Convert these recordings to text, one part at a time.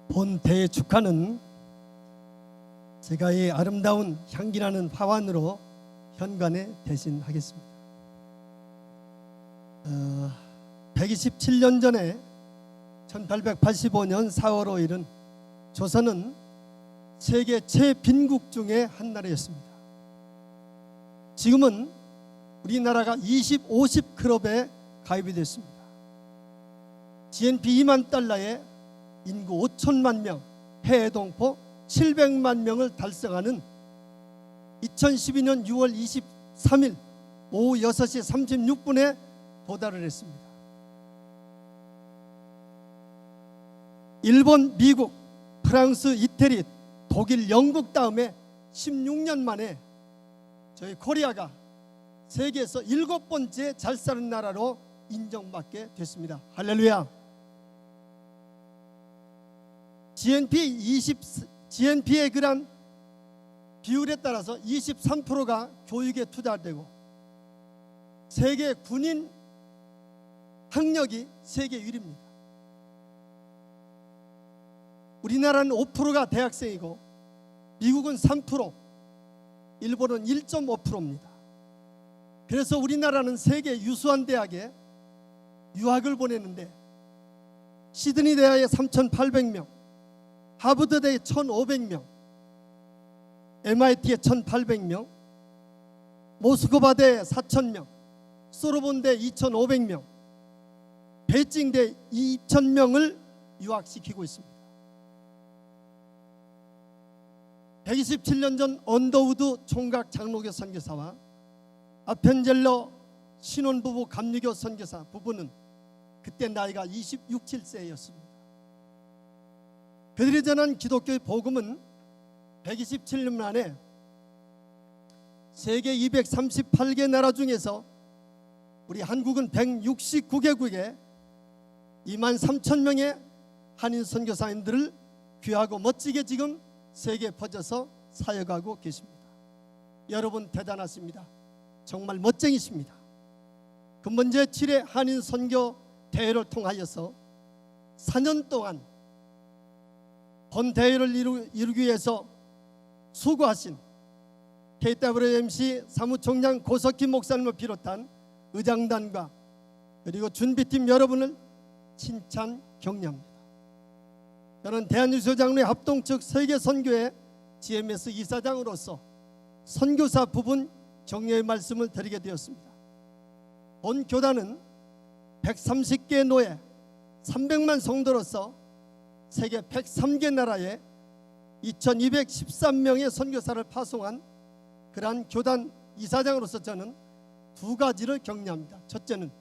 본 대회 축하는 제가 이 아름다운 향기나는 화환으로 현관에 대신하겠습니다. 127년 전에 1885년 4월 5일은 조선은 세계 최빈국 중에 한 나라였습니다. 지금은 우리나라가 20, 50 클럽에 가입이 됐습니다. GNP 2만 달러에 인구 5천만 명, 해외 동포 700만 명을 달성하는 2012년 6월 23일 오후 6시 36분에 도달을 했습니다. 일본, 미국, 프랑스, 이태리, 독일, 영국 다음에 16년 만에 저희 코리아가 세계에서 7번째 잘 사는 나라로 인정받게 됐습니다. 할렐루야. GNP의 그런 비율에 따라서 23%가 교육에 투자되고 세계 군인 학력이 세계 1위입니다. 우리나라는 5%가 대학생이고 미국은 3%, 일본은 1.5%입니다. 그래서 우리나라는 세계 유수한 대학에 유학을 보내는데 시드니 대학에 3,800명, 하버드대에 1,500명, MIT에 1,800명, 모스크바대에 4,000명, 소르본대 2,500명, 베이징대 2,000명을 유학시키고 있습니다. 127년 전 언더우드 총각 장로교 선교사와 아펜젤러 신혼부부 감리교 선교사 부부는 그때 나이가 26, 7세였습니다. 그들이 전한 기독교의 복음은 127년 만에 세계 238개 나라 중에서 우리 한국은 169개국에 2만 3천 명의 한인 선교사님들을 귀하고 멋지게 지금 세계에 퍼져서 사역하고 계십니다. 여러분 대단하십니다. 정말 멋쟁이십니다. 근본 제7회 한인 선교 대회를 통하여서 4년 동안 본 대회를 이루기 위해서 수고하신 KWMC 사무총장 고석희 목사님을 비롯한 의장단과 그리고 준비팀 여러분을 칭찬 격려합니다. 저는 대한유수장로회 합동 측 세계선교회 GMS 이사장으로서 선교사 부분 격려의 말씀을 드리게 되었습니다. 본 교단은 130개 노예 300만 성도로서 세계 103개 나라에 2213명의 선교사를 파송한 그러한 교단 이사장으로서 저는 두 가지를 격려합니다. 첫째는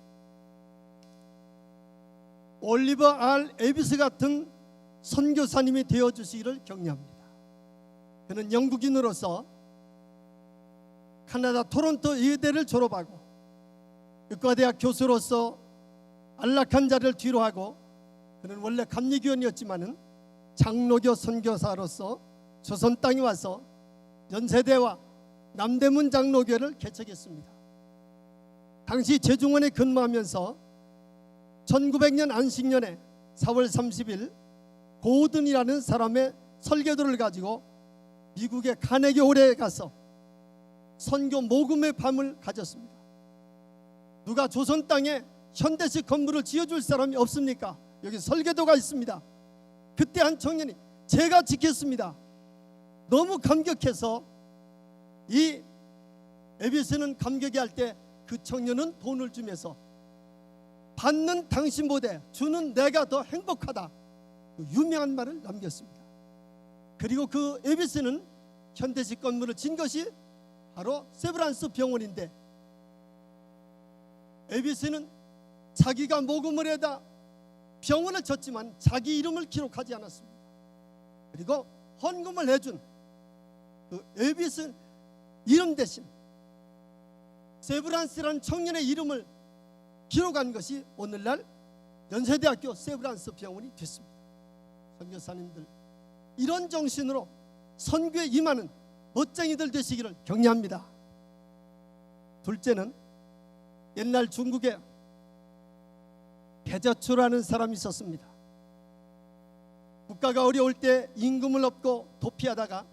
올리버 R. 에비스 같은 선교사님이 되어주시기를 격려합니다. 그는 영국인으로서 캐나다 토론토 의대를 졸업하고 의과대학 교수로서 안락한 자리를 뒤로하고 그는 원래 감리교원이었지만은 장로교 선교사로서 조선 땅에 와서 연세대와 남대문 장로교회를 개척했습니다. 당시 제중원에 근무하면서 1900년 안식년에 4월 30일 고우든이라는 사람의 설교도를 가지고 미국의 카네기 홀에 가서 선교 모금의 밤을 가졌습니다. 누가 조선 땅에 현대식 건물을 지어줄 사람이 없습니까? 여기 설교도가 있습니다. 그때 한 청년이 제가 지켰습니다. 너무 감격해서 이 에비스는 감격해 할 때 그 청년은 돈을 주면서 받는 당신보다 주는 내가 더 행복하다, 그 유명한 말을 남겼습니다. 그리고 그 에비스는 현대식 건물을 진 것이 바로 세브란스 병원인데 에비스는 자기가 모금을 해다 병원을 졌지만 자기 이름을 기록하지 않았습니다. 그리고 헌금을 해준 그 에비스 이름 대신 세브란스라는 청년의 이름을 기록한 것이 오늘날 연세대학교 세브란스 병원이 됐습니다. 선교사님들 이런 정신으로 선교에 임하는 멋쟁이들 되시기를 격려합니다. 둘째는 옛날 중국에 계자추라는 사람이 있었습니다. 국가가 어려울 때 임금을 얻고 도피하다가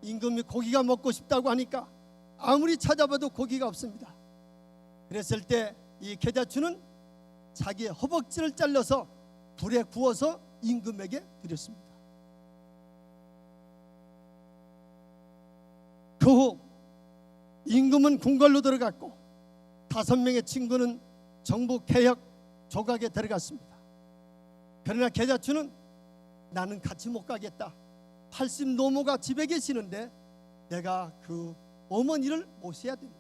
임금이 고기가 먹고 싶다고 하니까 아무리 찾아봐도 고기가 없습니다. 그랬을 때 이 계자추는 자기의 허벅지를 잘라서 불에 구워서 임금에게 드렸습니다. 그 후 임금은 궁궐로 들어갔고 5명의 친구는 정부 개혁 조각에 들어갔습니다. 그러나 계자추는 나는 같이 못 가겠다. 80 노모가 집에 계시는데 내가 그 어머니를 모셔야 된다.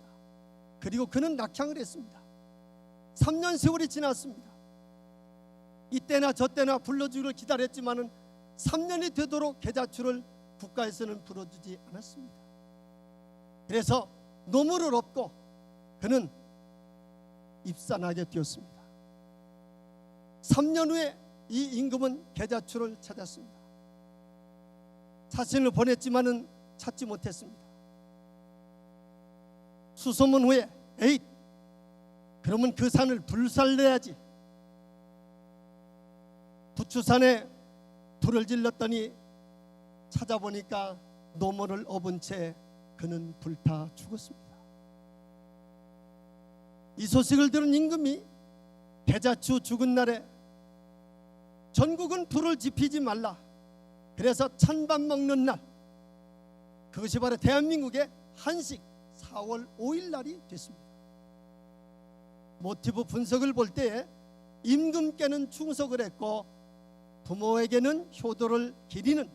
그리고 그는 낙향을 했습니다. 3년 세월이 지났습니다. 이때나 저때나 불러주기를 기다렸지만은 3년이 되도록 계자추를 국가에서는 불러주지 않았습니다. 그래서 노무를 얻고 그는 입산하게 되었습니다. 3년 후에 이 임금은 계자추를 찾았습니다. 사신을 보냈지만은 찾지 못했습니다. 수소문 후에 에잇, 그러면 그 산을 불살려야지. 부추산에 불을 질렀더니 찾아보니까 노모를 업은 채 그는 불타 죽었습니다. 이 소식을 들은 임금이 계자추 죽은 날에 전국은 불을 지피지 말라. 그래서 찬밥 먹는 날, 그것이 바로 대한민국의 한식 4월 5일 날이 됐습니다. 모티브 분석을 볼 때에 임금께는 충석을 했고 부모에게는 효도를 기리는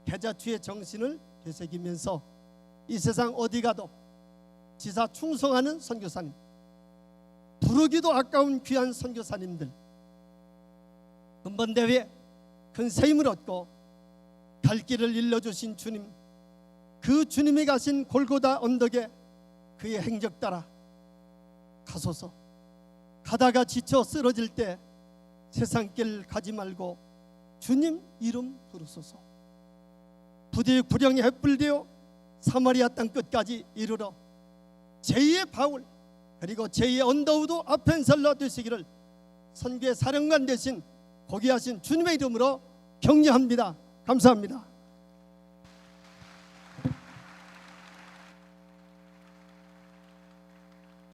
계자추의 정신을 되새기면서 이 세상 어디 가도 지사 충성하는 선교사님, 부르기도 아까운 귀한 선교사님들, 근본대회에 큰 세임을 얻고 갈 길을 일러주신 주님, 그 주님이 가신 골고다 언덕에 그의 행적 따라 가소서. 가다가 지쳐 쓰러질 때 세상길 가지 말고 주님 이름 부르소서. 부디 구령이 햇불되어 사마리아 땅 끝까지 이르러 제2의 바울 그리고 제2의 언더우드 아펜셀러 되시기를 선교의 사령관 대신 고귀하신 주님의 이름으로 격려합니다. 감사합니다.